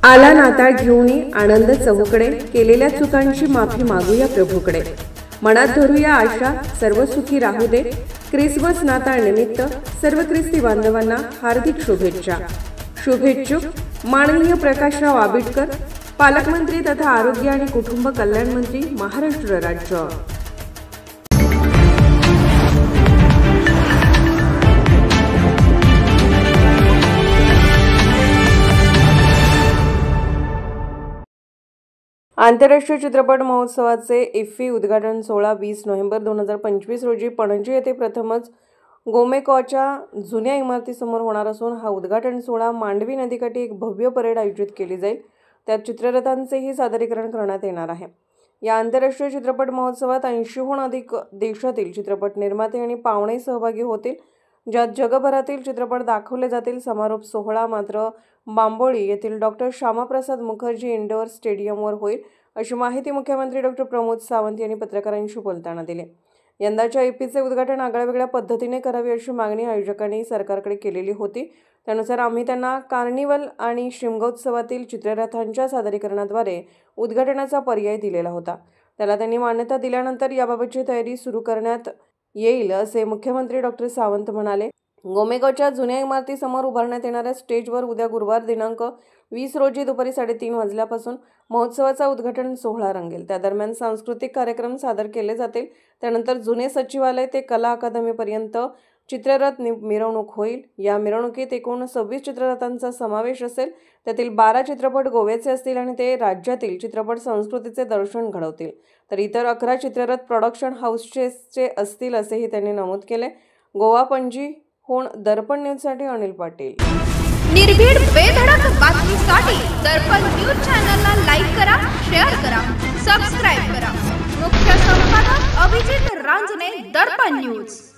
आला नाताळ घेऊनी आनंद चहूकडे, केलेल्या चुकांची माफी मागूया प्रभूकडे. मनात धरूया आशा, सर्व सुखी राहू दे. ख्रिसमस नाताळ निमित्त सर्व ख्रिस्ती बांधवांना हार्दिक शुभेच्छा. शुभेच्छुक माननीय प्रकाशराव आबिटकर, पालकमंत्री तथा आरोग्य आणि कुटुंब कल्याण मंत्री, महाराष्ट्र राज्य. आंतरराष्ट्रीय चित्रपट महोत्सवाचे इफ्फी उद्घाटन सोहळा 20 नोव्हेंबर 2025 रोजी पणजी येथे प्रथमच गोमेकॉच्या जुन्या इमारतीसमोर होणार असून हा उद्घाटन सोहळा मांडवी नदीकाठी एक भव्य परेड आयोजित केली जाईल. त्यात चित्ररथांचेही सादरीकरण करण्यात येणार आहे. या आंतरराष्ट्रीय चित्रपट महोत्सवात 80हून अधिक देशातील चित्रपट निर्माते आणि पाहुणे सहभागी होतील, ज्यात जगभरातील चित्रपट दाखवले जातील. समारोप सोहळा मात्र बांबोळी येथील डॉ. श्यामाप्रसाद मुखर्जी इंडोर स्टेडियमवर होईल, अशी माहिती मुख्यमंत्री डॉ. प्रमोद सावंत यांनी पत्रकारांशी बोलताना दिली. यंदाच्या इफ्फीचे उद्घाटन आगळ्यावेगळ्या पद्धतीने करावे अशी मागणी आयोजकांनी सरकारकडे केलेली होती. त्यानुसार आम्ही त्यांना कार्निवल आणि शिमगोत्सवातील चित्ररथांच्या सादरीकरणाद्वारे उद्घाटनाचा पर्याय दिलेला होता. त्याला त्यांनी मान्यता दिल्यानंतर याबाबतची तयारी सुरू करण्यात येईल, असे मुख्यमंत्री डॉ. सावंत म्हणाले. गोमेकॉच्या जुन्या इमारतीसमोर उभारण्यात येणाऱ्या स्टेजवर उद्या गुरुवार दिनांक 20 रोजी दुपारी 3:30 वाजल्यापासून महोत्सवाचा उद्घाटन सोहळा रंगेल. त्या दरम्यान सांस्कृतिक कार्यक्रम सादर केले जातील. त्यानंतर जुने सचिवालय ते कला अकादमीपर्यंत चित्ररथ मिरवणूक होईल. या मिरवणुकीत एकूण 26 चित्ररथांचा समावेश असेल. त्यातील 12 चित्रपट गोव्याचे असतील आणि ते राज्यातील चित्रपट संस्कृतीचे दर्शन घडवतील, तर इतर 11 चित्ररथ प्रोडक्शन हाऊसचे असतील, असेही त्यांनी नमूद केले. गोवा पणजीहून दर्पण न्यूजसाठी अनिल पाटील. निर्भीड बेधडक बातमीसाठी दर्पण न्यूज चॅनलला लाईक करा, शेअर करा, सबस्क्राईब करा. मुख्य संपादक अभिजित रांजणे, दर्पण न्यूज.